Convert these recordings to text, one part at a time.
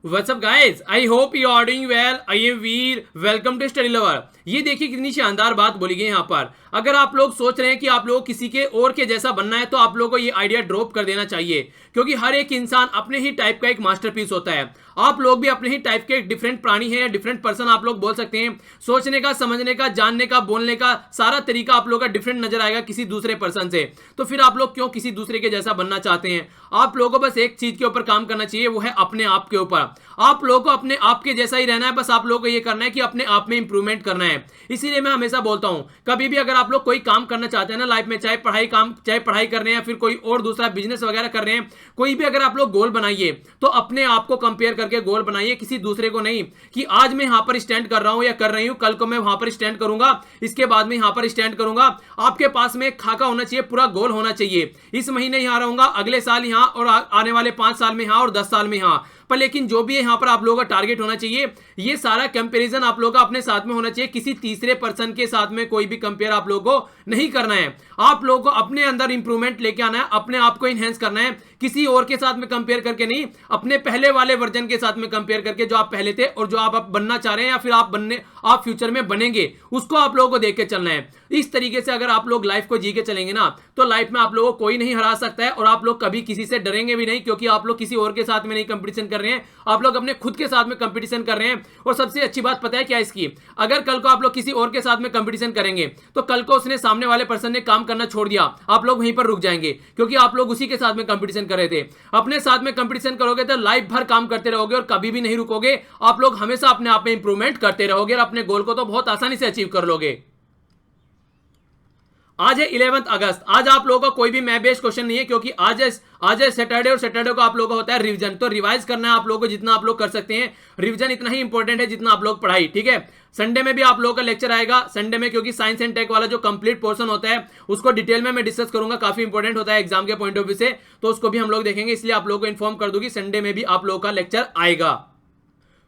What's up guys? I hope you are doing well. I am Veer. Welcome to Study Lover. ये देखिए कितनी शानदार बात बोली गई यहाँ पर। अगर आप लोग सोच रहे हैं कि आप लोग किसी के और के जैसा बनना है तो आप लोगों को ये आइडिया ड्रॉप कर देना चाहिए, क्योंकि हर एक इंसान अपने ही टाइप का एक मास्टरपीस होता है। आप लोग भी अपने ही टाइप के एक डिफरेंट प्राणी हैं या डिफरेंट पर्सन आप लोग बोल सकते हैं। सोचने का, समझने का, जानने का, बोलने का सारा तरीका आप लोग का डिफरेंट नजर आएगा किसी दूसरे पर्सन से। तो फिर आप लोग क्यों किसी दूसरे के जैसा बनना चाहते हैं? आप लोगों को बस एक चीज के ऊपर काम करना चाहिए, वो है अपने आप के ऊपर। आप लोगों को अपने आप के जैसा ही रहना है, बस आप लोगों को ये करना है कि अपने आप में इंप्रूवमेंट करना है। इसीलिए मैं हमेशा बोलता हूं, कभी भी अगर आप लोग कोई काम करना चाहते हैं ना लाइफ में, चाहे पढ़ाई कर रहे हैं या फिर कोई और दूसरा बिजनेस वगैरह कर रहे हैं, कोई भी अगर आप लोग गोल बनाइए तो अपने आप को कंपेयर करके गोल बनाइए, किसी दूसरे को नहीं कि आज मैं यहां पर स्टैंड कर रहा हूं या कर रही हूं, कल को मैं वहां पर स्टैंड करूंगा, इसके बाद में यहां पर स्टैंड करूंगा। आपके पास में एक खाका होना चाहिए, पूरा गोल होना चाहिए। इस महीने यहां रहूंगा, अगले साल यहां, और आने वाले 5 साल में यहां और 10 साल में यहां। पर लेकिन जो भी है यहां पर आप लोगों का टारगेट होना चाहिए, ये सारा कंपैरिजन आप लोगों का अपने साथ में होना चाहिए। किसी तीसरे पर्सन के साथ में कोई भी कंपेयर आप लोगों को नहीं करना है। आप लोगों को अपने अंदर इंप्रूवमेंट लेके आना है, अपने आप को इनहेंस करना है, किसी और के साथ में कंपेयर करके नहीं, अपने पहले वाले वर्जन के साथ में कंपेयर करके, जो आप पहले थे और जो आप बनना चाह रहे हैं या फिर आप फ्यूचर में बनेंगे, उसको आप लोगों को देख के चलना है। इस तरीके से अगर आप लोग लाइफ को जी के चलेंगे ना, तो लाइफ में आप लोगों को कोई नहीं हरा सकता है और आप लोग कभी किसी से डरेंगे भी नहीं, क्योंकि आप लोग किसी और के साथ में नहीं कंपटीशन कर रहे हैं, आप लोग अपने खुद के साथ में कंपटीशन कर रहे हैं। और सबसे अच्छी बात पता है क्या इसकी? अगर कल को आप लोग किसी और के साथ में कंपटीशन करेंगे तो कल को उसने, सामने वाले पर्सन ने काम करना छोड़ दिया, आप लोग वहीं पर रुक जाएंगे, क्योंकि आप लोग उसी के साथ में कंपटीशन कर रहे थे। अपने साथ में कंपटीशन करोगे तो लाइफ भर काम करते रहोगे और कभी भी नहीं रुकोगे। आप लोग हमेशा अपने आप में इंप्रूवमेंट करते रहोगे और अपने गोल को तो बहुत आसानी से अचीव कर लोगे। आज है 11 अगस्त। आज आप लोगों का कोई भी मैथ बेस्ड क्वेश्चन नहीं है, क्योंकि आज है सैटरडे, और सैटरडे को आप लोगों का होता है रिवीजन। तो रिवाइज करना है आप लोगों को जितना आप लोग कर सकते हैं। रिवीजन इतना ही इंपॉर्टेंट है जितना आप लोग पढ़ाई, ठीक है। संडे में भी आप लोगों का लेक्चर आएगा संडे में, क्योंकि साइंस एंड टेक वाला जो कंप्लीट पोर्शन होता है उसको डिटेल में मैं डिस्कस करूंगा, काफी इंपॉर्टेंट होता है एग्जाम के पॉइंट ऑफ व्यू से, तो उसको भी हम लोग देखेंगे। इसलिए आप लोगों को इन्फॉर्म कर दूंगी संडे में भी आप लोगों का लेक्चर आएगा।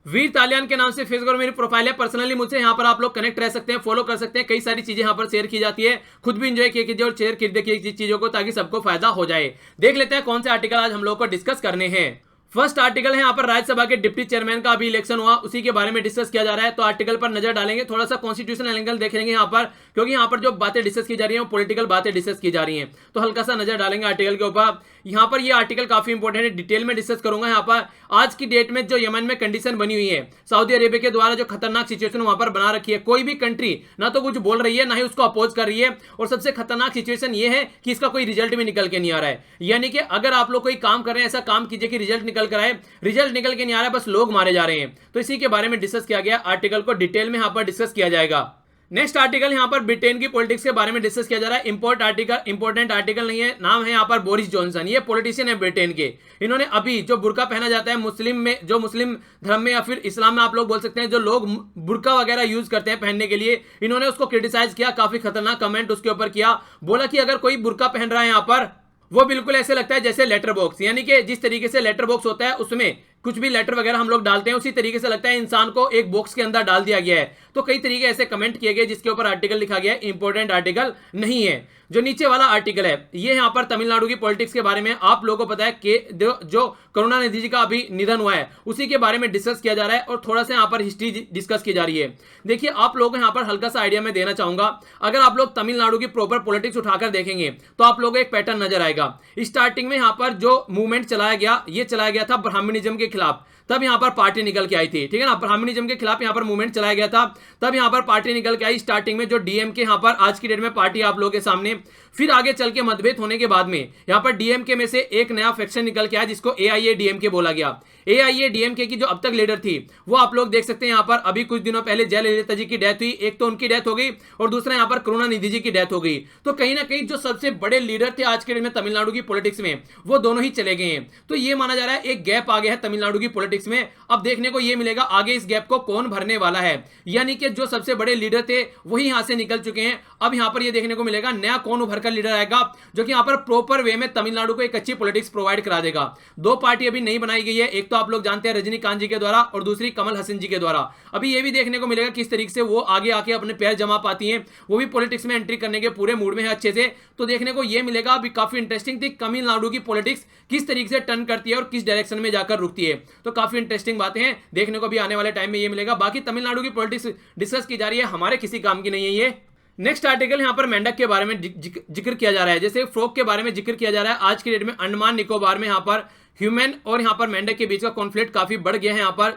वीर तालियान के नाम से फेसबुक और मेरी प्रोफाइल है। पर्सनली मुझसे यहां पर आप लोग कनेक्ट रह सकते हैं, फॉलो कर सकते हैं। कई सारी चीजें यहां पर शेयर की जाती है, खुद भी एंजॉय कीजिए और शेयर कीजिए चीजों को, ताकि सबको फायदा हो जाए। देख लेते हैं कौन से आर्टिकल आज हम लोग को डिस्कस करने हैं। फर्स्ट आर्टिकल है यहाँ पर राज्यसभा के डिप्टी चेयरमैन का अभी इलेक्शन हुआ, उसी के बारे में डिस्कस किया जा रहा है। तो आर्टिकल पर नजर डालेंगे, थोड़ा सा कॉन्स्टिट्यूशनल एंगल देख लेंगे यहाँ पर, क्योंकि यहाँ पर जो बातें डिस्कस की जा रही हैं वो पॉलिटिकल बातें डिस्कस की जा रही हैं। तो हल्का सा नजर डालेंगे आर्टिकल के ऊपर। यहाँ पर ये आर्टिकल काफी इंपॉर्टेंट है, डिटेल में डिस्कस करूंगा। यहाँ पर आज की डेट में जो यमन में कंडीशन बनी हुई है सऊदी अरेबिया के द्वारा, जो खतरनाक सिचुएशन वहां पर बना रखी है, कोई भी कंट्री ना तो कुछ बोल रही है ना ही उसको अपोज कर रही है, और सबसे खतरनाक सिचुएशन ये है कि इसका कोई रिजल्ट भी निकल के नहीं आ रहा है। यानी कि अगर आप लोग कोई काम कर रहे हैं, ऐसा काम कीजिए कि रिजल्ट निकल कर आए। रिजल्ट निकल के नहीं आ रहा है, बस लोग मारे जा रहे हैं। तो इसी के बारे में डिस्कस किया गया, आर्टिकल को डिटेल में यहां पर डिस्कस किया जाएगा। नेक्स्ट आर्टिकल यहां पर ब्रिटेन की पॉलिटिक्स के बारे में डिस्कस किया जा रहा है। इंपॉर्टेंट आर्टिकल नहीं है, नाम है यहां पर बोरिस जॉनसन। ये पॉलिटिशियन है ब्रिटेन के। इन्होंने अभी जो बुर्का पहना जाता है मुस्लिम में, जो मुस्लिम धर्म में या फिर इस्लाम में आप लोग बोल सकते हैं, जो लोग बुर्का वगैरह यूज करते हैं पहनने के लिए, इन्होंने उसको क्रिटिसाइज किया, काफी खतरनाक कमेंट उसके ऊपर किया। बोला कि अगर कोई बुर्का पहन रहा है यहां पर, वो बिल्कुल ऐसे लगता है जैसे लेटर बॉक्स, यानी कि जिस तरीके से लेटर बॉक्स होता है उसमें कुछ भी लेटर वगैरह हम लोग डालते हैं, उसी तरीके से लगता है इंसान को एक बॉक्स के अंदर डाल दिया गया है। तो कई तरीके ऐसे कमेंट किए गए जिसके ऊपर आर्टिकल लिखा गया है, इंपॉर्टेंट आर्टिकल नहीं है। जो नीचे वाला आर्टिकल है ये यहाँ पर तमिलनाडु की पॉलिटिक्स के बारे में, आप लोगों को पता है कि जो करुणानिधि जी का अभी निधन हुआ है उसी के बारे में डिस्कस किया जा रहा है, और थोड़ा सा यहाँ पर हिस्ट्री डिस्कस की जा रही है। देखिए आप लोगों को यहाँ पर हल्का सा आइडिया मैं देना चाहूंगा। अगर आप लोग तमिलनाडु की प्रॉपर पॉलिटिक्स उठाकर देखेंगे तो आप लोगों को एक पैटर्न नजर आएगा। स्टार्टिंग में यहाँ पर जो मूवमेंट चलाया गया, ये चलाया गया था ब्राह्मणिज्म के खिलाफ, तब यहां पर पार्टी निकल के आई थी, ठीक है ना। ब्राह्मणिज्म के खिलाफ यहां पर मूवमेंट चलाया गया था, तब यहां पर पार्टी निकल के आई स्टार्टिंग में, जो डीएमके यहां पर आज की डेट में पार्टी आप लोगों के सामने। फिर आगे चल के मतभेद होने के बाद में यहां पर डीएमके में से एक नया फैक्शन निकल के आया जिसको एआईएडीएमके बोला गया। एआईएडीएमके की जो अब तक लीडर थी वो आप लोग देख सकते हैं, यहां पर अभी कुछ दिनों पहले जयललिता जी की डेथ हुई। एक तो उनकी डेथ हो गई और दूसरा यहां पर करुणानिधि जी की डेथ हो गई। तो कहीं ना कहीं जो सबसे बड़े लीडर थे आज के डेट में तमिलनाडु की पॉलिटिक्स में, वो दोनों ही चले गए हैं। तो ये माना जा रहा है एक गैप आ गया है तमिलनाडु की पॉलिटिक्स में। अब देखने को ये मिलेगा आगे इस गैप को कौन भरने वाला है, यानी कि जो सबसे बड़े लीडर थे वही यहां से निकल चुके हैं। अब यहां पर ये देखने को मिलेगा नया कौन उभर कर लीडर आएगा, जो कि यहां पर प्रॉपर वे में तमिलनाडु को एक अच्छी पॉलिटिक्स प्रोवाइड करा देगा। दो पार्टी अभी नहीं बनाई गई है, एक तो तो आप लोग जानते हैं रजनीकांत जी के द्वारा और दूसरी कमल हसन जी के द्वारा। अभी ये भी देखने को मिलेगा किस तरीके से वो आगे आके अपने पैर जमा पाती हैं, वो भी पॉलिटिक्स में एंट्री करने के पूरे मूड में है अच्छे से। तो देखने को ये मिलेगा। अभी काफी इंटरेस्टिंग थी तमिलनाडु की पॉलिटिक्स किस तरीके से टर्न करती है और किस डायरेक्शन में जाकर रुकती है। तो काफी इंटरेस्टिंग बातें हैं, देखने को भी आने वाले टाइम में ये मिलेगा। बाकी तमिलनाडु की पॉलिटिक्स डिस्कस की जा रही है, हमारे किसी काम की नहीं है ये। नेक्स्ट आर्टिकल यहाँ पर मेंढक के बारे में जिक्र किया जा रहा है, जैसे फ्रॉग के बारे में जिक्र किया जा रहा है। आज की डेट में अंडमान निकोबार में यहाँ पर ह्यूमन और यहाँ पर मेंढक के बीच का कॉन्फ्लिक्ट काफी बढ़ गया है। यहाँ पर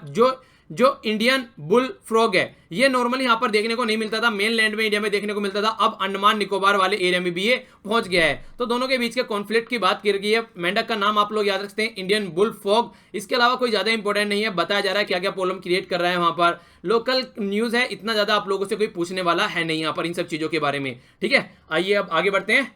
जो इंडियन बुल फ्रॉग है ये नॉर्मली यहाँ पर देखने को नहीं मिलता था, मेन लैंड में इंडिया में देखने को मिलता था, अब अंडमान निकोबार वाले एरिया में भी ये पहुंच गया है। तो दोनों के बीच के कॉन्फ्लिक्ट की बात की गई है। मेंढक का नाम आप लोग याद रखते हैं इंडियन बुल फ्रॉग, इसके अलावा कोई ज्यादा इंपॉर्टेंट नहीं है। बताया जा रहा है क्या क्या प्रॉब्लम क्रिएट कर रहा है, वहां पर लोकल न्यूज है, इतना ज्यादा आप लोगों से कोई पूछने वाला है नहीं यहाँ पर इन सब चीजों के बारे में। ठीक है, आइए अब आगे बढ़ते हैं।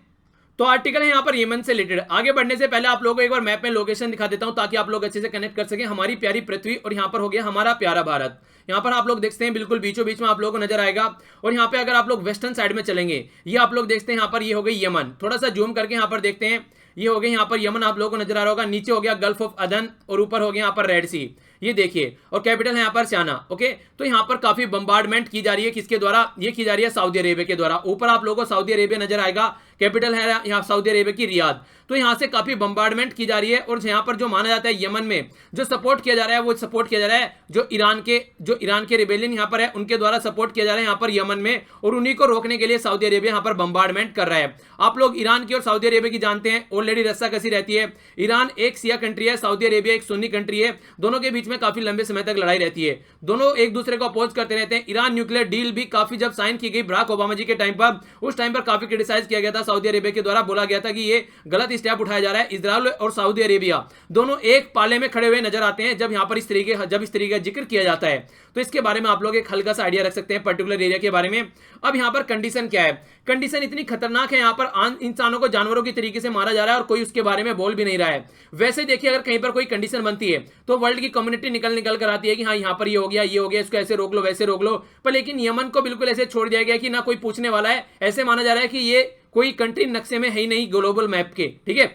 तो आर्टिकल है यहाँ पर यमन से रिलेटेड। आगे बढ़ने से पहले आप लोगों को एक बार मैप में लोकेशन दिखा देता हूं ताकि आप लोग अच्छे से कनेक्ट कर सकें। हमारी प्यारी पृथ्वी और यहाँ पर हो गया हमारा प्यारा भारत। यहाँ पर आप लोग देखते हैं बिल्कुल बीचों बीच में आप लोगों को नजर आएगा। और यहाँ पे अगर आप लोग वेस्टर्न साइड में चलेंगे, ये आप लोग देखते हैं यहाँ पर ये हो गई यमन। थोड़ा सा जूम करके यहाँ पर देखते हैं, ये हो गया यहाँ पर यमन आप लोगों को नजर आ रहा होगा। नीचे हो गया गल्फ ऑफ अदन और ऊपर हो गया यहाँ पर रेड सी, ये देखिए। और कैपिटल है यहाँ पर स्याना। ओके, तो यहाँ पर काफी बम्बार्डमेंट की जा रही है, किसके द्वारा? ये की जा रही है सऊदी अरेबिया के द्वारा। ऊपर आप लोगों को सऊदी अरेबिया नजर आएगा, कैपिटल है यहाँ सऊदी अरेबिया की रियाद। तो यहाँ से काफी बम्बार्डमेंट की जा रही है। और यहाँ पर जो माना जाता है यमन में जो सपोर्ट किया जा रहा है, वो सपोर्ट किया जा रहा है जो ईरान के रिबेलियन यहाँ पर है उनके द्वारा सपोर्ट किया जा रहा है यहाँ पर यमन में। और उन्हीं को रोकने के लिए सऊदी अरेबिया यहाँ पर बम्बार्डमेंट कर रहा है। आप लोग ईरान की और सऊदी अरेबिया की जानते हैं, ऑलरेडी रस्साकसी रहती है। ईरान एक शिया कंट्री है, सऊदी अरेबिया एक सुन्नी कंट्री है। दोनों के बीच में काफी लंबे समय तक लड़ाई रहती है, दोनों एक दूसरे को अपोज करते रहते हैं। ईरान न्यूक्लियर डील भी काफी जब साइन की गई बराक ओबामा जी के टाइम पर, उस टाइम पर काफी क्रिटिसाइज किया गया था सऊदी अरेबिया के द्वारा। बोला गया था कि ये गलत स्टेप उठाया जा रहा है। इजराइल और सऊदी अरेबिया दोनों एक पाले में खड़े हुए नजर आते हैं जब यहाँ पर इस तरीके का जिक्र किया जाता है। तो इसके बारे में आप लोग एक हल्का सा आइडिया रख सकते हैं पर्टिकुलर एरिया के बारे में। अब यहाँ पर कंडीशन क्या है? कंडीशन इतनी खतरनाक है, यहाँ पर इंसानों को जानवरों की तरीके से मारा जा रहा है और कोई उसके बारे में बोल भी नहीं रहा है। वैसे देखिए, अगर कहीं पर कोई कंडीशन बनती है तो वर्ल्ड की कम्युनिटी निकल कर आती है कि हाँ यहाँ पर ये हो गया, इसको ऐसे रोक लो, वैसे रोक लो। पर लेकिन यमन को बिल्कुल ऐसे छोड़ दिया गया कि ना कोई पूछने वाला है। ऐसे माना जा रहा है कि ये कोई कंट्री नक्शे में है ही नहीं ग्लोबल मैप के। ठीक है,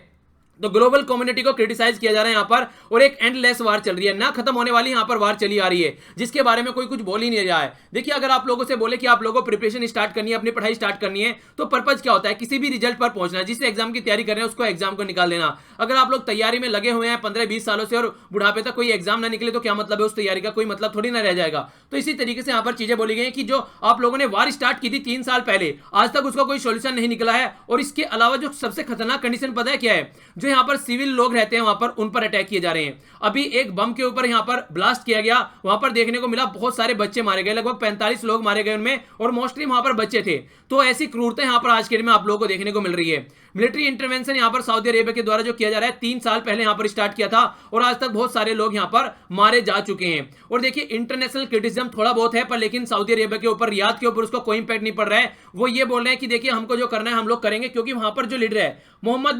तो ग्लोबल कम्युनिटी को क्रिटिसाइज किया जा रहा है यहाँ पर। और एक एंडलेस वार चल रही है, ना खत्म होने वाली यहाँ पर वार चली आ रही है, जिसके बारे में कोई कुछ बोल ही नहीं रहा है। देखिए, अगर आप लोगों से बोले कि आप लोगों को प्रिपरेशन स्टार्ट करनी है, अपनी पढ़ाई स्टार्ट करनी है, तो पर्पज क्या होता है? किसी भी रिजल्ट पर पहुंचना। जिस एग्जाम की तैयारी कर रहे हैं उसको एग्जाम को निकाल देना। अगर आप लोग तैयारी में लगे हुए हैं 15-20 सालों से और बुढ़ापे तक कोई एग्जाम ना निकले तो क्या मतलब है? उस तैयारी का कोई मतलब थोड़ी ना रह जाएगा। तो इसी तरीके से यहाँ पर चीजें बोली गई कि जो आप लोगों ने वार स्टार्ट की थी 3 साल पहले, आज तक उसका कोई सोल्यूशन नहीं निकला है। और इसके अलावा जो सबसे खतरनाक कंडीशन पता है क्या है? जो यहाँ पर सिविल लोग रहते हैं वहां पर, उन पर अटैक किए जा रहे हैं। अभी एक बम के ऊपर यहां पर ब्लास्ट किया गया, वहां पर देखने को मिला बहुत सारे बच्चे मारे गए, लगभग 45 लोग मारे गए उनमें, और मोस्टली वहां पर बच्चे थे। तो ऐसी क्रूरता यहां पर आज के दिन में आप लोगों को देखने को मिल रही है। मिलिट्री इंटरवेंशन यहां पर सऊदी अरेबिया के द्वारा जो किया जा रहा है, 3 साल पहले यहां पर स्टार्ट किया था और आज तक बहुत सारे लोग यहां पर मारे जा चुके हैं। और देखिए, इंटरनेशनल क्रिटिसिज्म थोड़ा बहुत है, पर लेकिन सऊदी अरेबिया के ऊपर, रियाद के ऊपर उसको कोई इंपैक्ट नहीं पड़ रहा है। वो ये बोल रहे हैं कि देखिए, हमको जो करना है हम लोग करेंगे, क्योंकि वहां पर जो लीडर है मोहम्मद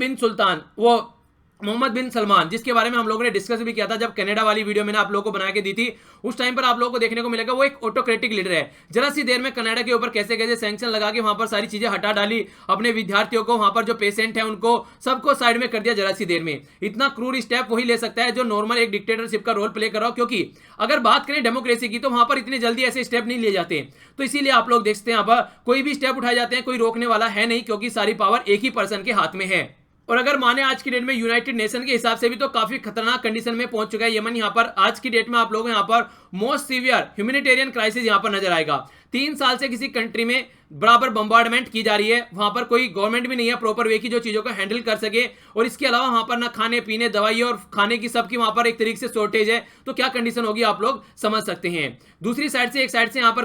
बिन सलमान, जिसके बारे में हम लोगों ने डिस्कस भी किया था जब कनाडा वाली वीडियो मैंने आप लोगों को बना के दी थी, उस टाइम पर आप लोगों को देखने को मिलेगा वो एक ऑटोक्रेटिक लीडर है। जरा सी देर में कनाडा के ऊपर कैसे कैसे सैंक्शन लगा के वहां पर सारी चीजें हटा डाली, अपने विद्यार्थियों को, वहां पर जो पेशेंट है उनको सबको साइड में कर दिया जरा सी देर में। इतना क्रूर स्टेप वही ले सकता है जो नॉर्मल एक डिक्टेटरशिप का रोल प्ले कर रहा हो, क्योंकि अगर बात करें डेमोक्रेसी की तो वहां पर इतनी जल्दी ऐसे स्टेप नहीं लिए जाते। तो इसीलिए आप लोग देखते हैं यहाँ पर कोई भी स्टेप उठाए जाते हैं, कोई रोकने वाला है नहीं, क्योंकि सारी पावर एक ही पर्सन के हाथ में है। और अगर माने आज की डेट में यूनाइटेड नेशन के हिसाब से भी तो काफी खतरनाक कंडीशन में पहुंच चुका है यमन। यहाँ पर आज की डेट में आप लोगों यहाँ पर मोस्ट सीवियर ह्यूमैनिटेरियन क्राइसिस यहाँ पर नजर आएगा। 3 साल से किसी कंट्री में बराबर बम्बार्डमेंट की जा रही है, वहां पर कोई गवर्नमेंट भी नहीं है प्रॉपर वे की जो चीजों को हैंडल कर सके। और इसके अलावा वहां पर ना खाने पीने, दवाई और खाने की सबकी वहां पर एक तरीके से शॉर्टेज है। तो क्या कंडीशन होगी आप लोग समझ सकते हैं। दूसरी साइड से एक साइड से यहाँ पर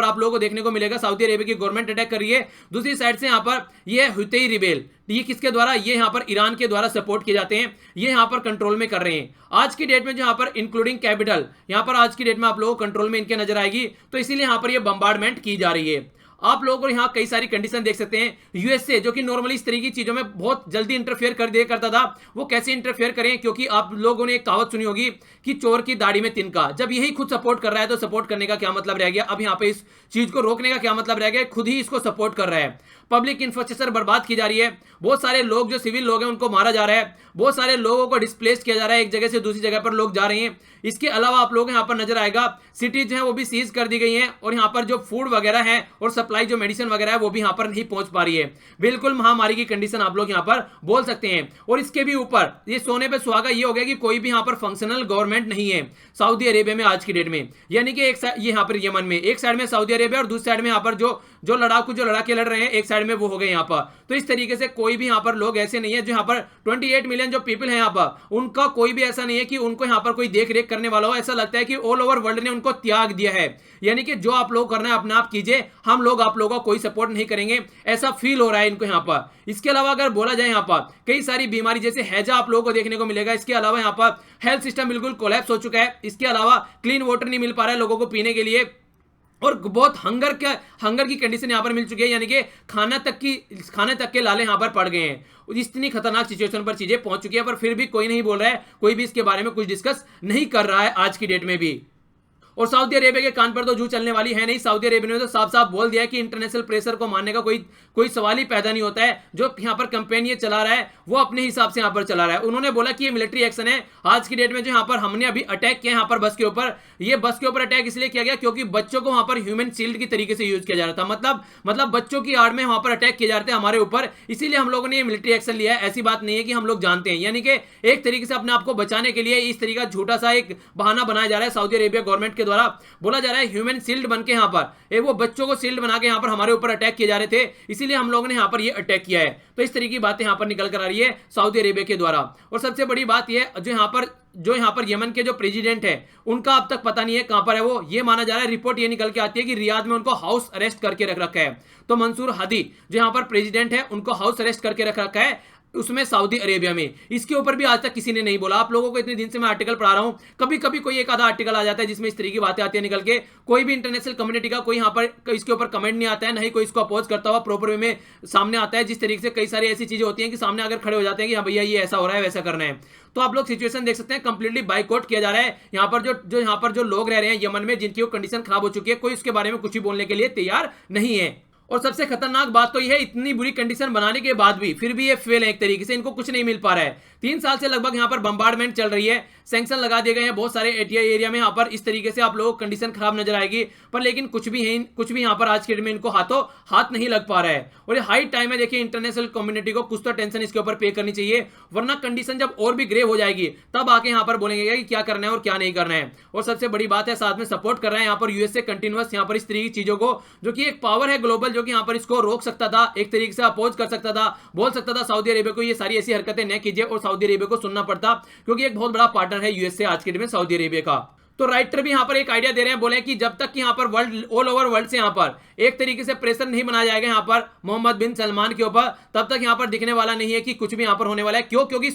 आप लोगों को देखने को मिलेगा सऊदी अरेबिया की गवर्नमेंट अटैक कर रही है। दूसरी साइड से यहाँ पर ये हुथई रिबेल, ये किसके द्वारा? ये यहाँ पर ईरान के द्वारा सपोर्ट किए जाते हैं, ये यहाँ पर कंट्रोल में कर रहे हैं। आज की डेट में जो यहाँ पर इंक्लूडिंग कैपिटल, यहाँ पर आज की डेट में आप लोगों को कंट्रोल में इनके नजर आएगी। तो इसीलिए यहाँ पर ये बम्बार्डमेंट की जा रही है। आप लोगों को यहाँ कई सारी कंडीशन देख सकते हैं। यूएसए जो कि नॉर्मली इस तरह की चीजों में बहुत जल्दी इंटरफेयर कर दिया करता था, वो कैसे इंटरफेयर करें, क्योंकि आप लोगों ने एक कहावत सुनी होगी कि चोर की दाढ़ी में तिनका। जब यही खुद सपोर्ट कर रहा है तो सपोर्ट करने का क्या मतलब रह गया? अब यहाँ पे इस चीज को रोकने का क्या मतलब रह गया? खुद ही इसको सपोर्ट कर रहा है। पब्लिक इंफ्रास्ट्रक्चर बर्बाद की जा रही है, बहुत सारे लोग जो सिविल लोग हैं उनको मारा जा रहा है, बहुत सारे लोगों को डिस्प्लेस किया जा रहा है, एक जगह से दूसरी जगह पर लोग जा रहे हैं। इसके अलावा आप लोग यहाँ पर नजर आएगा सिटीज जो है वो भी सीज कर दी गई हैं, और यहाँ पर जो फूड वगैरह है और सप्लाई जो मेडिसिन वगैरह है वो भी यहाँ पर नहीं पहुंच पा रही है। बिल्कुल महामारी की कंडीशन आप लोग यहाँ पर बोल सकते हैं। और इसके भी ऊपर ये सोने पे सुहागा ये हो गया कि कोई भी यहाँ पर फंक्शनल गवर्नमेंट नहीं है सऊदी अरेबिया में आज की डेट में। यानी कि एक ये यहाँ पर यमन में एक साइड में सऊदी अरेबिया और दूसरी साइड में यहाँ पर जो लड़ाकू जो लड़ाके लड़ रहे हैं एक साइड में वो हो गए यहाँ पर। तो इस तरीके से कोई भी यहाँ पर लोग ऐसे नहीं है जो यहाँ पर 28 मिलियन जो पीपल है यहाँ पर, उनका कोई भी ऐसा नहीं है कि उनको यहाँ पर कोई देख रेख करने वाला हो। ऐसा लगता है कि ऑल ओवर वर्ल्ड ने उनको त्याग दिया है। यानी कि जो आप लोग करना है अपने आप कीजिए, हम लोग आप लोगों का कोई सपोर्ट नहीं करेंगे, ऐसा फील हो रहा है इनको यहाँ पर। इसके अलावा अगर बोला जाए यहाँ पर कई सारी बीमारी जैसे हैजा आप लोगों को देखने को मिलेगा। इसके अलावा यहाँ पर हेल्थ सिस्टम बिल्कुल कोलैप्स हो चुका है। इसके अलावा क्लीन वाटर नहीं मिल पा रहा है लोगों को पीने के लिए, और बहुत हंगर की कंडीशन यहां पर मिल चुकी है। यानी कि खाने तक के लाले यहां पर पड़ गए हैं। इतनी खतरनाक सिचुएशन पर चीजें पहुंच चुकी है, पर फिर भी कोई नहीं बोल रहा है, कोई भी इसके बारे में कुछ डिस्कस नहीं कर रहा है आज की डेट में भी। और सऊदी अरेबिया के कान पर तो जू चलने वाली है नहीं। सऊदी अरेबिया ने तो साफ साफ बोल दिया है कि इंटरनेशनल प्रेशर को मानने का कोई सवाल ही पैदा नहीं होता है। जो यहाँ पर कैंपेन ये चला रहा है वो अपने हिसाब से यहाँ पर चला रहा है। उन्होंने बोला कि ये मिलिट्री एक्शन है। आज की डेट में जो यहाँ पर हमने अभी अटैक किया यहाँ पर बस के ऊपर, ये बस के ऊपर अटैक इसलिए किया गया क्योंकि बच्चों को वहां पर ह्यूमन शील्ड की तरीके से यूज किया जा रहा था। मतलब बच्चों की आड़ में वहां पर अटैक किए जा रहे थे हमारे ऊपर, इसीलिए हम लोगों ने ये मिलिट्री एक्शन लिया है। ऐसी बात नहीं है कि हम लोग जानते हैं। यानी कि एक तरीके से अपने आप को बचाने के लिए इस तरीका झूठा सा एक बहाना बनाया जा रहा है सऊदी अरेबिया गवर्नमेंट के द्वारा। बोला जा रहा है ह्यूमन शील्ड बन के यहाँ पर वो बच्चों को शील्ड बना के यहाँ पर हमारे ऊपर अटैक किए जा रहे थे, इसीलिए हम लोगों ने यहाँ पर ये अटैक किया है। तो इस तरीके की बातें यहाँ पर निकल कर आ रही है सऊदी अरेबिया के द्वारा। और सबसे बड़ी बात यह जो यहाँ पर यमन के जो प्रेसिडेंट है उनका अब तक पता नहीं है कहां पर है वो। ये माना जा रहा है, रिपोर्ट ये निकल के आती है कि रियाद में उनको हाउस अरेस्ट करके रख रखा है। तो मंसूर हादी जो यहाँ पर प्रेसिडेंट है उनको हाउस अरेस्ट करके रख रखा है, उसमें सऊदी अरेबिया में। इसके ऊपर भी आज तक किसी ने नहीं बोला। आप लोगों को इतने दिन से मैं आर्टिकल पढ़ा रहा हूं, कभी कभी कोई एक आधा आर्टिकल आ जाता है जिसमें इस तरीके की बातें आती है निकल के। कोई भी इंटरनेशनल कम्युनिटी का कोई यहाँ पर इसके ऊपर कमेंट नहीं आता है, ना ही कोई इसको अपोज करता हुआ प्रॉपर वे में सामने आता है। जिस तरीके से कई सारी ऐसी चीजें होती हैं कि सामने अगर खड़े हो जाते हैं कि हाँ भैया ये ऐसा हो रहा है वैसा करना है, तो आप लोग सिचुएशन देख सकते हैं कंप्लीटली बाइकआउट किया जा रहा है। यहाँ पर जो लोग रह रहे हैं यमन में जिनकी कंडीशन खराब हो चुकी है, कोई उसके बारे में कुछ भी बोलने के लिए तैयार नहीं है। और सबसे खतरनाक बात तो यह है, इतनी बुरी कंडीशन बनाने के बाद भी फिर भी ये फेल है एक तरीके से, इनको कुछ नहीं मिल पा रहा है। 3 साल से लगभग यहाँ पर बम्बार्डमेंट चल रही है, सैंक्शन लगा दिए गए हैं बहुत सारे एरिया में। यहाँ पर इस तरीके से आप लोगों को कंडीशन खराब नजर आएगी, पर लेकिन कुछ भी यहाँ पर आज के डेट में इनको हाथ नहीं लग पा रहा है। और ये हाई टाइम है, देखिए इंटरनेशनल कम्युनिटी को कुछ तो टेंशन इसके ऊपर पे करनी चाहिए, वरना कंडीशन जब और भी ग्रेव हो जाएगी तब आके यहाँ पर बोलेंगे कि क्या करना है और क्या नहीं करना है। और सबसे बड़ी बात है साथ में सपोर्ट कर रहा है यहाँ पर यूएसए कंटिन्यूअस यहाँ पर इस तरीके की चीजों को, जो कि एक पावर है ग्लोबल, जो कि यहाँ पर इसको रोक सकता था, एक तरीके से अपोज कर सकता था, बोल सकता था सऊदी अरेबिया को ये सारी ऐसी हरकतें न कीजिए, और सऊदी अरेबिया को सुनना पड़ता, क्योंकि एक बहुत बड़ा पार्टनर है यूएसए आज के डेट में सऊदी अरेबिया का। तो राइटर भी यहाँ पर एक आइडिया दे रहे हैं, बोले कि जब तक कि यहाँ पर वर्ल्ड ऑल ओवर वर्ल्ड से यहाँ पर एक तरीके से प्रेशर नहीं बनाया जाएगा यहाँ पर मोहम्मद बिन सलमान के ऊपर, तब तक यहाँ पर दिखने वाला नहीं है कि कुछ भी यहाँ पर होने वाला है। क्यों? क्योंकि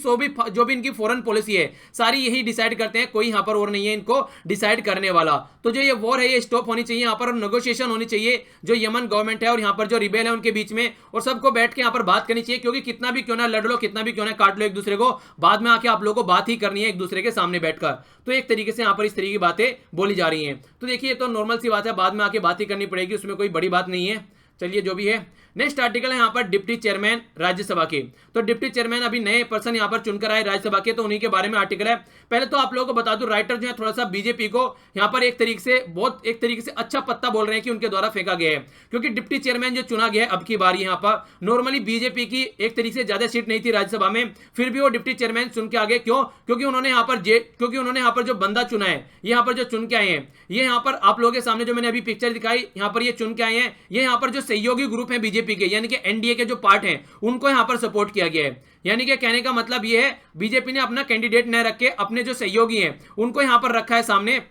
जो भी इनकी फॉरेन पॉलिसी है सारी यही डिसाइड करते हैं, कोई यहाँ पर और नहीं है इनको डिसाइड करने वाला। तो जो ये वॉर है ये स्टॉप होनी चाहिए यहाँ पर, और नेगोशिएशन होनी चाहिए जो यमन गवर्नमेंट है और यहाँ पर जो रिबेल है उनके बीच में, और सबको बैठ के यहाँ पर बात करनी चाहिए। क्योंकि कितना भी क्यों ना लड़ लो, कितना भी क्यों ना काट लो एक दूसरे को, बाद में आके आप लोगों को बात ही करनी है एक दूसरे के सामने बैठकर। तो एक तरीके से यहाँ पर इस तरीके की बातें बोली जा रही हैं। तो देखिए तो नॉर्मल सी बात है, बाद में आके बात ही करनी पड़ेगी, उसमें कोई बड़ी बात नहीं है। चलिए जो भी है, नेक्स्ट आर्टिकल है यहाँ पर डिप्टी चेयरमैन राज्यसभा के। तो डिप्टी चेयरमैन अभी नए पर्सन यहाँ पर चुनकर आए राज्यसभा के, तो उन्हीं के बारे में आर्टिकल है। पहले तो आप लोगों को बता दूं, राइटर जो है थोड़ा सा बीजेपी को यहाँ पर एक तरीके से अच्छा पत्ता बोल रहे हैं कि उनके द्वारा फेंका गया है, क्योंकि डिप्टी चेयरमैन जो चुना गया है अब की बार यहाँ पर, नॉर्मली बीजेपी की एक तरीके से ज्यादा सीट नहीं थी राज्यसभा में, फिर भी वो डिप्टी चेयरमैन चुन के आ गए। क्यों? क्योंकि उन्होंने यहाँ पर जो बंदा चुना है, यहाँ पर जो चुन के आए हैं, ये यहाँ पर आप लोगों के सामने जो मैंने अभी पिक्चर दिखाई, यहाँ पर ये चुन के आए हैं। ये यहाँ पर जो सहयोगी ग्रुप है बीजेपी के, यानी कि एनडीए के जो पार्ट हैं, उनको यहाँ पर सपोर्ट किया गया है। यानी कि कहने का मतलब ये है, बीजेपी ने अपना कैंडिडेट न रख के अपने जो सहयोगी हैं उनको यहाँ पर रखा है सामने,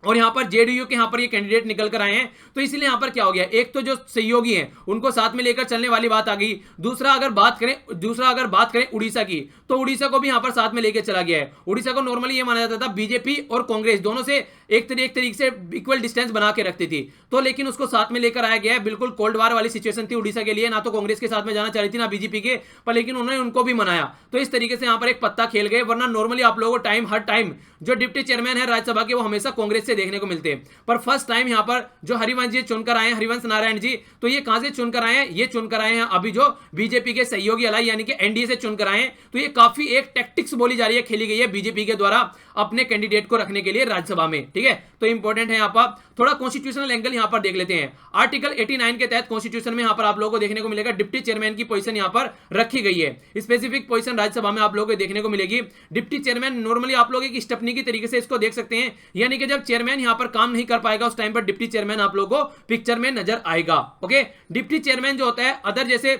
और यहां पर जेडीयू के यहां पर ये कैंडिडेट निकल कर आए हैं, तो इसलिए यहां पर क्या हो गया, एक तो जो सहयोगी हैं उनको साथ में लेकर चलने वाली बात आ गई। दूसरा अगर बात करें उड़ीसा की, तो उड़ीसा को भी यहां पर साथ में लेकर चला गया है। उड़ीसा को नॉर्मली ये माना जाता था बीजेपी और कांग्रेस दोनों से एक तरीके से इक्वल डिस्टेंस बना के रखती थी, तो लेकिन उसको साथ में लेकर आया गया है। बिल्कुल कोल्ड वार वाली सिचुएशन थी उड़ीसा के लिए, ना तो कांग्रेस के साथ में जाना चाह रही थी ना बीजेपी के, पर लेकिन उन्होंने उनको भी मनाया। तो इस तरीके से यहां पर एक पत्ता खेल गए, वरना नॉर्मली आप लोगों को हर टाइम जो डिप्टी चेयरमैन है राज्यसभा के वो हमेशा कांग्रेस से देखने को मिलते हैं। पर फर्स्ट टाइम यहां पर जो हरिवंश जी चुनकर आए हैं, हरिवंश नारायण जी, तो ये कहां से चुनकर आए हैं, ये चुनकर आए हैं अभी जो बीजेपी के सहयोगी अलाई यानी कि एनडीए से चुनकर आए हैं। तो ये काफी एक टैक्टिक्स बोली जा रही है, खेली गई है बीजेपी के द्वारा अपने कैंडिडेट को रखने के लिए राज्यसभा में, ठीक है। तो इंपॉर्टेंट है यहां पर थोड़ा कॉन्स्टिट्यूशनल एंगल यहां पर देख लेते हैं। आर्टिकल 89 के तहत कॉन्स्टिट्यूशन में यहां पर आप लोगों को देखने को मिलेगा डिप्टी चेयरमैन की पोजीशन यहां पर रखी गई है। स्पेसिफिक पोजीशन राज्यसभा में आप लोगों को देखने को मिलेगी। डिप्टी चेयरमैन नॉर्मली आप लोग एक स्टेपनी की तरीके से इसको देख सकते हैं, यानी कि जब चेयरमैन यहां पर काम नहीं कर पाएगा उस टाइम पर डिप्टी चेयरमैन आप लोगों को पिक्चर में नजर आएगा। ओके, डिप्टी चेयरमैन जो होता है अदर जैसे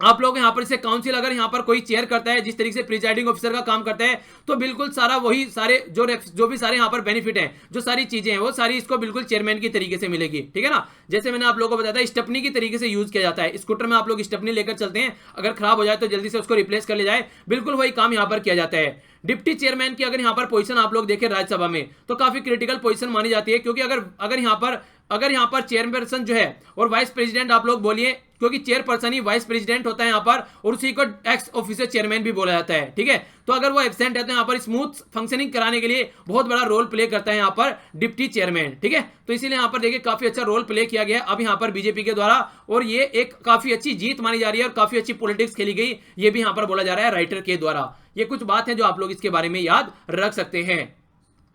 आप लोग यहां पर इसे काउंसिल अगर यहां पर कोई चेयर करता है जिस तरीके से प्रिजाइडिंग ऑफिसर का काम करता है, तो बिल्कुल सारा वही सारे जो भी सारे यहां पर बेनिफिट हैं, जो सारी चीजें हैं वो सारी इसको बिल्कुल चेयरमैन की तरीके से मिलेगी, ठीक है ना। जैसे मैंने आप लोगों को बताया था स्टेपनी की तरीके से यूज किया जाता है, स्कूटर में आप लोग स्टेपनी लेकर चलते हैं, अगर खराब हो जाए तो जल्दी से उसको रिप्लेस कर ले जाए, बिल्कुल वही काम यहां पर किया जाता है। डिप्टी चेयरमैन की अगर यहां पर पोजीशन आप लोग देखें राज्यसभा में तो काफी क्रिटिकल पोजीशन मानी जाती है, क्योंकि अगर यहां पर चेयरपर्सन जो है और वाइस प्रेसिडेंट आप लोग बोलिए, क्योंकि चेयरपर्सन ही वाइस प्रेसिडेंट होता है यहां पर, और उसी को एक्स ऑफिसर चेयरमैन भी बोला जाता है, ठीक है। तो अगर वो एब्सेंट है तो यहां पर स्मूथ फंक्शनिंग कराने के लिए बहुत बड़ा रोल प्ले करता है यहां पर डिप्टी चेयरमैन, ठीक है। तो इसीलिए यहां पर देखिए काफी अच्छा रोल प्ले किया गया अब यहां पर बीजेपी के द्वारा, और ये एक काफी अच्छी जीत मानी जा रही है और काफी अच्छी पॉलिटिक्स खेली गई, ये भी यहां पर बोला जा रहा है राइटर के द्वारा। ये कुछ बात है जो आप लोग इसके बारे में याद रख सकते हैं।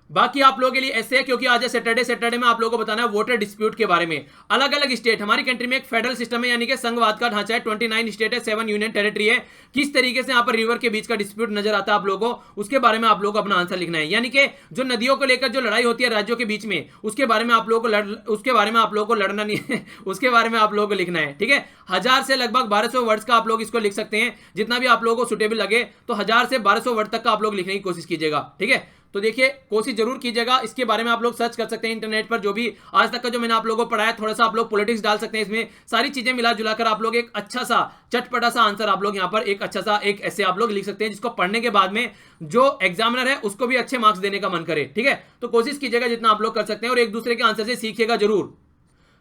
बाकी आप लोगों के लिए ऐसे है, क्योंकि आज है सैटरडे में आप लोगों को बताना है वोटर डिस्प्यूट के बारे में। अलग अलग स्टेट, हमारी कंट्री में एक फेडरल सिस्टम है यानी कि संघवाद का ढांचा है, 29 स्टेट है, 7 यूनियन टेरिटरी है। किस तरीके से यहाँ पर रिवर के बीच का डिस्प्यूट नजर आता है आप लोगों को, उसके बारे में आप लोगों को अपना आंसर लिखना है। यानी कि जो नदियों को लेकर जो लड़ाई होती है राज्यों के बीच में, उसके बारे में आप लोगों को लड़ना नहीं है उसके बारे में आप लोगों को लिखना है, ठीक है। 1000 से लगभग 1200 वर्ड्स का आप लोग इसको लिख सकते हैं, जितना भी आप लोगों को सुटेबल लगे, तो 1000 से 1200 वर्ड तक का आप लोग लिखने की कोशिश कीजिएगा, ठीक है। तो देखिए कोशिश जरूर कीजिएगा, इसके बारे में आप लोग सर्च कर सकते हैं इंटरनेट पर, जो भी आज तक का जो मैंने आप लोगों को पढ़ाया, थोड़ा सा आप लोग पॉलिटिक्स डाल सकते हैं इसमें, सारी चीजें मिला जुलाकर आप लोग एक अच्छा सा चटपटा सा आंसर आप लोग यहाँ पर एक अच्छा सा एक ऐसे आप लोग लिख सकते हैं, जिसको पढ़ने के बाद में जो एग्जामिनर है उसको भी अच्छे मार्क्स देने का मन करे, ठीक है। तो कोशिश कीजिएगा जितना आप लोग कर सकते हैं, और एक दूसरे के आंसर से सीखिएगा जरूर।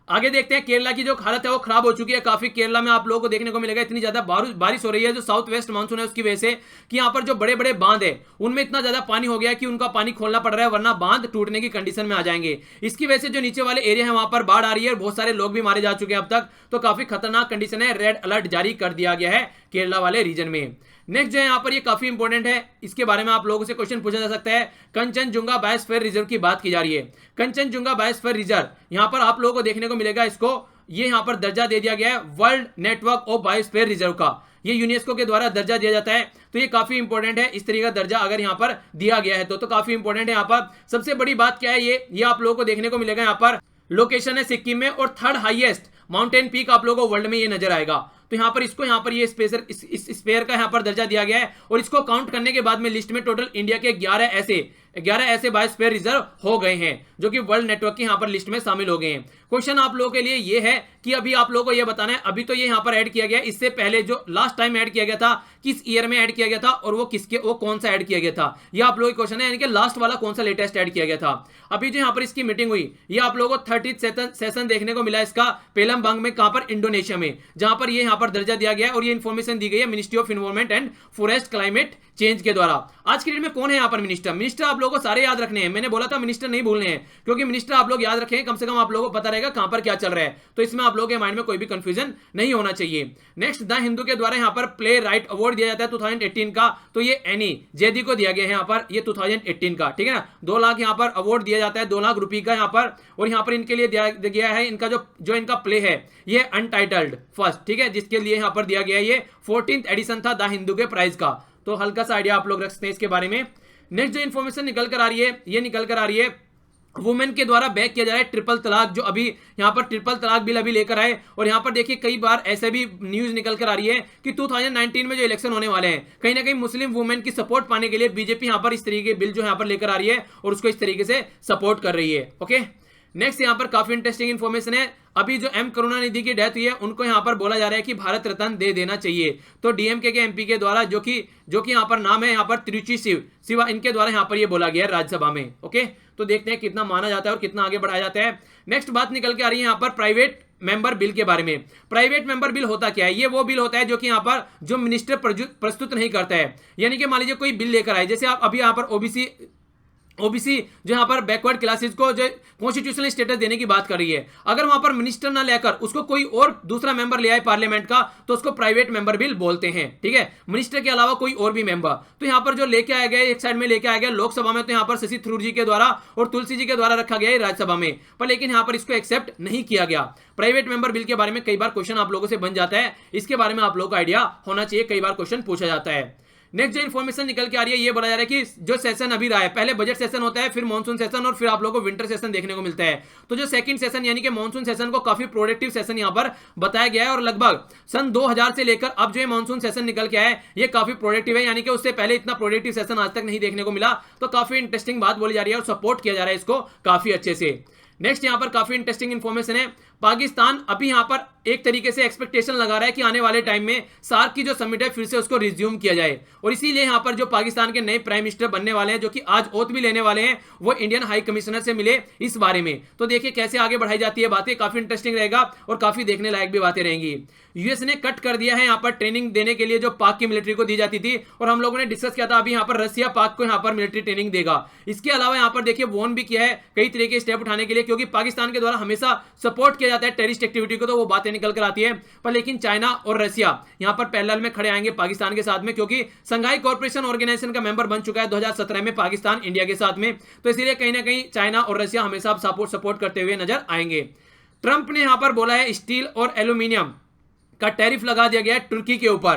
आगे देखते हैं, केरला की जो हालत है वो खराब हो चुकी है काफी। केरला में आप लोगों को देखने को मिलेगा इतनी ज्यादा बारिश हो रही है, जो साउथ वेस्ट मानसून है उसकी वजह से, कि यहाँ पर जो बड़े बड़े बांध है उनमें इतना ज्यादा पानी हो गया कि उनका पानी खोलना पड़ रहा है, वरना बांध टूटने की कंडीशन में आ जाएंगे। इसकी वजह से जो नीचे वाले एरिया है वहां पर बाढ़ आ रही है, बहुत सारे लोग भी मारे जा चुके हैं अब तक, तो काफी खतरनाक कंडीशन है। रेड अलर्ट जारी कर दिया गया है केरला वाले रीजन में। नेक्स्ट जो है यहाँ पर ये काफी इंपॉर्टेंट है, इसके बारे में आप लोगों से क्वेश्चन पूछा जा सकता है। कंचनजुंगा बायोस्फीयर रिजर्व की बात की जा रही है। कंचनजुंगा बायोस्फीयर रिजर्व यहाँ पर आप लोगों को देखने को मिलेगा, इसको ये यहाँ पर दर्जा दे दिया गया है world network of biosphere reserve का, ये यूनेस्को के द्वारा दर्जा दिया जाता है। तो ये काफी इंपॉर्टेंट है, इस तरीके का दर्जा अगर यहाँ पर दिया गया है तो काफी इंपॉर्टेंट है। यहाँ पर सबसे बड़ी बात क्या है, ये आप लोगों को देखने को मिलेगा, यहाँ पर लोकेशन है सिक्किम में, और 3rd हाईएस्ट माउंटेन पीक आप लोगों को वर्ल्ड में ये नजर आएगा। तो यहाँ पर ये स्पेयर का यहाँ पर दर्जा दिया गया है, और इसको काउंट करने के बाद में लिस्ट में टोटल इंडिया के 11 ऐसे बायोस्फीयर रिजर्व हो गए हैं, जो कि वर्ल्ड नेटवर्क की यहाँ पर लिस्ट में शामिल हो गए हैं। क्वेश्चन आप लोगों के लिए ये है कि अभी आप लोगों को ये बताना है, अभी तो ये यहाँ पर ऐड किया गया, इससे पहले जो लास्ट टाइम ऐड किया गया था, किस ईयर में ऐड किया गया था, और वो कौन सा ऐड किया गया था, ये आप लोगों का क्वेश्चन है, यानी कि लास्ट वाला कौन सा लेटेस्ट ऐड किया गया था। अभी जो यहाँ पर इसकी मीटिंग हुई, ये आप लोगों को 30th सेशन देखने को मिला इसका पेलमबांग में, कहां पर, इंडोनेशिया में, जहां पर ये यहाँ पर दर्जा दिया गया है, और ये इन्फॉर्मेशन दी गई है ministry of environment and forest climate change के द्वारा। आज की डेट में कौन है यहाँ पर मिनिस्टर आप लोगों को सारे याद रखने हैं, मैंने बोला था मिनिस्टर नहीं भूलने हैं, क्योंकि मिनिस्टर आप लोग याद रखें, कम से कम आप लोगों को पता रहेगा कहां पर क्या चल रहा है, तो इसमें आप लोगों के माइंड में कोई भी कंफ्यूजन नहीं होना चाहिए। नेक्स्ट, द हिंदू के द्वारा यहाँ पर प्ले राइट अवार्ड दिया जाता है 2018 का, तो ये एनी जैदी को दिया गया है यहाँ पर, ये 2018 का, ठीक है ना। 2 लाख यहाँ पर अवार्ड दिया जाता है, 2 लाख रुपए का यहाँ पर, और यहाँ पर इनके लिए दिया गया है, इनका जो इनका प्ले है ये अनटाइटल्ड फर्स्ट, ठीक है, जिसके लिए यहाँ पर दिया गया है, ये 14th एडिशन था द हिंदू के प्राइज का। तो हल्का सा आइडिया आप लोग रख सकते हैं इसके बारे में। नेक्स्ट जो इन्फॉर्मेशन निकल कर आ रही है, ये निकल कर आ रही है वुमेन के द्वारा बैक किया जा रहा है ट्रिपल तलाक, जो अभी यहां पर ट्रिपल तलाक बिल अभी लेकर आए। और यहां पर देखिए कई बार ऐसे भी न्यूज निकल कर आ रही है कि 2019 में जो इलेक्शन होने वाले हैं, कहीं ना कहीं मुस्लिम वुमेन की सपोर्ट पाने के लिए बीजेपी यहां पर इस तरीके के बिल जो यहां पर लेकर आ रही है और उसको इस तरीके से सपोर्ट कर रही है। ओके, नेक्स्ट यहां पर काफी इंटरेस्टिंग इंफॉर्मेशन है। अभी जो एम करुणानिधि की डेथ हुई है, उनको यहां पर बोला जा रहा है कि भारत रत्न दे देना चाहिए। तो डीएमके के एमपी के द्वारा, जो कि यहां पर नाम है यहां पर तिरुचि शिवा, इनके द्वारा यहां पर यह बोला गया है राज्यसभा में। ओके, तो देखते हैं कितना माना जाता है और कितना आगे बढ़ाया जाता है। नेक्स्ट बात निकल के आ रही है यहां पर प्राइवेट मेंबर बिल के बारे में। प्राइवेट मेंबर बिल होता क्या है? ये वो बिल होता है जो कि यहां पर जो मिनिस्टर प्रस्तुत नहीं करता है। यानी कि मान लीजिए कोई बिल लेकर आए, जैसे आप अभी यहां पर ओबीसी जो यहां पर बैकवर्ड क्लासेस को जो कॉन्स्टिट्यूशनल स्टेटस देने की बात कर रही है, अगर वहां पर मिनिस्टर ना लेकर उसको कोई और दूसरा मेंबर ले आए पार्लियामेंट का, तो उसको प्राइवेट मेंबर बिल बोलते हैं। ठीक है, मिनिस्टर के अलावा कोई और भी मेंबर। तो यहां पर जो लेके आया गया, एक साइड में लेके आया गया लोकसभा में, तो यहां पर शशि थरूर जी के द्वारा और तुलसी जी के द्वारा रखा गया है राज्यसभा में, पर लेकिन यहां पर इसको एक्सेप्ट नहीं किया गया। प्राइवेट मेंबर बिल के बारे में कई बार क्वेश्चन आप लोगों से बन जाता है, इसके बारे में आप लोगों को आइडिया होना चाहिए, कई बार क्वेश्चन पूछा जाता है। नेक्स्ट जो इन्फॉर्मेशन निकल के आ रही है, ये बोला जा रहा है कि जो सेशन अभी रहा है, पहले बजट सेशन होता है, फिर मॉनसून सेशन और फिर आप लोगों को विंटर सेशन देखने को मिलता है। तो जो सेकंड सेशन यानी कि मॉनसून सेशन को काफी प्रोडक्टिव सेशन यहां पर बताया गया है, और लगभग सन 2000 से लेकर अब जो मॉनसून सेशन निकल के आया है, ये काफी प्रोडक्टिव है। यानी कि उससे पहले इतना प्रोडक्टिव सेशन आज तक नहीं देखने को मिला। तो काफी इंटरेस्टिंग बात बोली जा रही है और सपोर्ट किया जा रहा है इसको काफी अच्छे से। नेक्स्ट यहां पर काफी इंटरेस्टिंग इंफॉर्मेशन है। पाकिस्तान अभी यहां पर एक तरीके से एक्सपेक्टेशन लगा रहा है कि आने वाले टाइम में सार्क की जो समिट है फिर से उसको रिज्यूम किया जाए, और इसीलिए यहां पर जो पाकिस्तान के नए प्राइम मिनिस्टर बनने वाले हैं, जो कि आज ओथ भी लेने वाले हैं, वो इंडियन हाई कमिश्नर से मिले इस बारे में। तो देखिए कैसे आगे बढ़ाई जाती है बातें, काफी इंटरेस्टिंग रहेगा और काफी देखने लायक भी बातें रहेंगी। यूएस ने कट कर दिया है यहां पर ट्रेनिंग देने के लिए जो पाक की मिलिट्री को दी जाती थी, और हम लोगों ने डिस्कस किया था अभी यहां पर रसिया पाक को यहां पर मिलिट्री ट्रेनिंग देगा। इसके अलावा यहां पर देखिए वॉर्न भी किया है कई तरीके के स्टेप उठाने के लिए, क्योंकि पाकिस्तान के द्वारा हमेशा सपोर्ट किया जाता है टेररिस्ट एक्टिविटी को, तो वो बातें निकल कर आती है। पर लेकिन चाइना और रसिया यहां पर पैरेलल में खड़े आएंगे पाकिस्तान के साथ में, क्योंकि संघाई कॉर्पोरेशन ऑर्गेनाइजेशन का मेंबर बन चुका है 2017 में पाकिस्तान इंडिया के साथ में। तो इसलिए कहीं ना कहीं चाइना और रसिया हमेशा सपोर्ट करते हुए नजर आएंगे। ट्रंप ने यहां पर बोला है स्टील और एल्यूमिनियम का टैरिफ लगा दिया गया है तुर्की के ऊपर।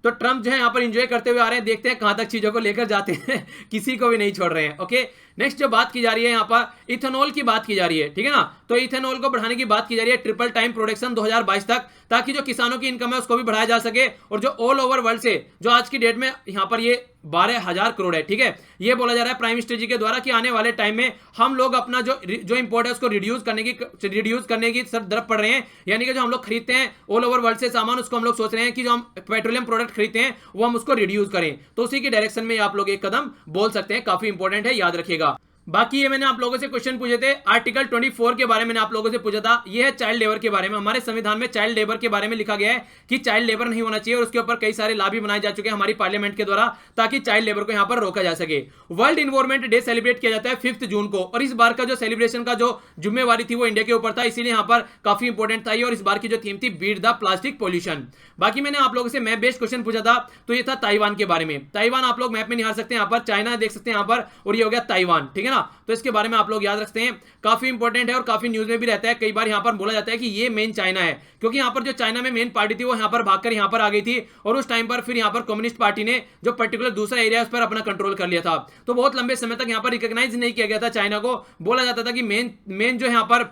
तो ट्रंप जो है यहां पर एंजॉय करते हुए आ रहे हैं, देखते हैं कहां तक चीजों को लेकर जाते हैं किसी को भी नहीं छोड़ रहे हैं। ओके, नेक्स्ट जो बात की जा रही है यहां पर इथेनॉल की बात की जा रही है, ठीक है ना। तो इथेनॉल को बढ़ाने की बात की जा रही है ट्रिपल टाइम प्रोडक्शन 2022 तक, ताकि जो किसानों की इनकम है उसको भी बढ़ाया जा सके, और जो ऑल ओवर वर्ल्ड से जो आज की डेट में यहां पर ये 12,000 करोड़ है। ठीक है, ये बोला जा रहा है प्राइम मिनिस्टर जी के द्वारा कि आने वाले टाइम में हम लोग अपना जो इंपोर्ट है उसको रिड्यूस करने की तरफ पड़ रहे हैं। यानी कि जो हम लोग खरीदते हैं ऑल ओवर वर्ल्ड से सामान, उसको हम लोग सोच रहे हैं कि जो हम पेट्रोलियम प्रोडक्ट खरीदते हैं वो हम उसको रिड्यूस करें। तो उसी के डायरेक्शन में आप लोग एक कदम बोल सकते हैं, काफी इंपॉर्टेंट है, याद रखिएगा। बाकी ये मैंने आप लोगों से क्वेश्चन पूछे थे, आर्टिकल 24 के बारे में आप लोगों से पूछा था, ये है चाइल्ड लेबर के बारे में। हमारे संविधान में चाइल्ड लेबर के बारे में लिखा गया है कि चाइल्ड लेबर नहीं होना चाहिए, और उसके ऊपर कई सारे लॉ भी बनाए जा चुके हैं हमारी पार्लियामेंट के द्वारा, ताकि चाइल्ड लेबर को यहां पर रोका जा सके। वर्ल्ड इन्वायरमेंट डे सेलिब्रेट किया जाता है 5 जून को, और इस बार का जो सेलिब्रेशन का जो जिम्मेवारी थी वो इंडिया के ऊपर था, इसीलिए यहां पर काफी इंपॉर्टेंट था ये। और इस बार की जो थीम थी बीट द प्लास्टिक पॉल्यूशन। बाकी मैंने आप लोगों से मैप बेस्ड क्वेश्चन पूछा था, तो ये था ताइवान के बारे में। ताइवान आप लोग मैप में निहार सकते हैं, यहां पर चाइना देख सकते हैं यहां पर, और ये हो गया ताइवान, ठीक है ना। तो इसके बारे में आप लोग याद रखते हैं, काफी इंपॉर्टेंट है और काफी न्यूज में भी रहता है। कई बार यहां पर बोला जाता है कि ये मेन चाइना है, क्योंकि यहां पर जो चाइना में मेन पार्टी थी वो यहां पर भागकर यहां पर आ गई थी, और उस टाइम पर फिर यहां पर कम्युनिस्ट पार्टी ने जो पर्टिकुलर दूसरा एरिया उस पर अपना कंट्रोल कर लिया था। तो बहुत लंबे समय तक यहां पर रिकॉग्नाइज नहीं किया गया था चाइना को। बोला जाता था कि मेन जो यहां पर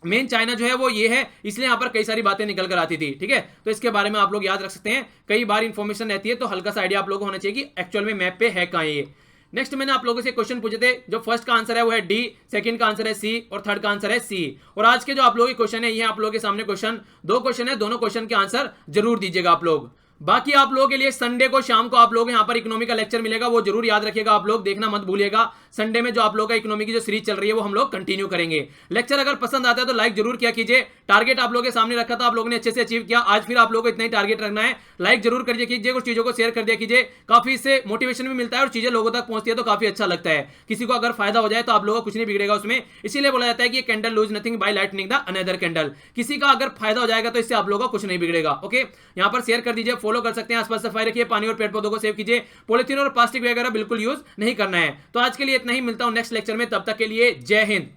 मेन चाइना जो है वो ये है, इसलिए यहां पर कई सारी बातें निकल कर आती थी। ठीक है, तो इसके बारे में आप लोग याद रख सकते हैं। कई बार इंफॉर्मेशन रहती है, तो हल्का सा आइडिया आप लोगों को होना चाहिए कि एक्चुअल में मैप पे है कहां ये। नेक्स्ट मैंने आप लोगों से क्वेश्चन पूछे थे, जो फर्स्ट का आंसर है वो है डी, सेकंड का आंसर है सी, और थर्ड का आंसर है सी। और आज के जो आप लोगों के क्वेश्चन है, ये आप लोगों के सामने दो क्वेश्चन है, दोनों क्वेश्चन के आंसर जरूर दीजिएगा आप लोग। बाकी आप लोगों के लिए संडे को शाम को आप लोग यहां पर इकोनॉमी का लेक्चर मिलेगा, वो जरूर याद रखिएगा आप लोग, देखना मत भूलिएगा। संडे में जो आप लोग का इकोनॉमी की जो सीरीज चल रही है वो हम लोग कंटिन्यू करेंगे। लेक्चर अगर पसंद आता है तो लाइक जरूर किया कीजिए। टारगेट आप लोगों के सामने रखा था, आप लोगों ने अच्छे से अचीव किया। आज फिर आप लोगों को इतना ही टारगेट रखना है, लाइक जरूर कर दिया कीजिए, कुछ चीजों को शेयर कर दिया कीजिए, काफी इससे मोटिवेशन भी मिलता है और चीजें लोगों तक पहुंचती है तो काफी अच्छा लगता है। किसी को अगर फायदा हो जाए तो आप लोगों को कुछ नहीं बिगड़ेगा उसमें। इसीलिए बोला जाता है कि candle lose nothing by lightning the another candle. किसी का अगर फायदा हो जाएगा तो इससे आप लोगों को कुछ नहीं बिगड़ेगा। ओके, यहां पर शेयर कर दीजिए, फॉलो कर सकते हैं, आसपास सफाई रखिए, पानी और पेड़ पौधों को सेव कीजिए, पॉलिथीन और प्लास्टिक वगैरह बिल्कुल यूज नहीं करना है। तो आज के लिए इतना ही, मिलता हूं नेक्स्ट लेक्चर में, तब तक के लिए जय हिंद।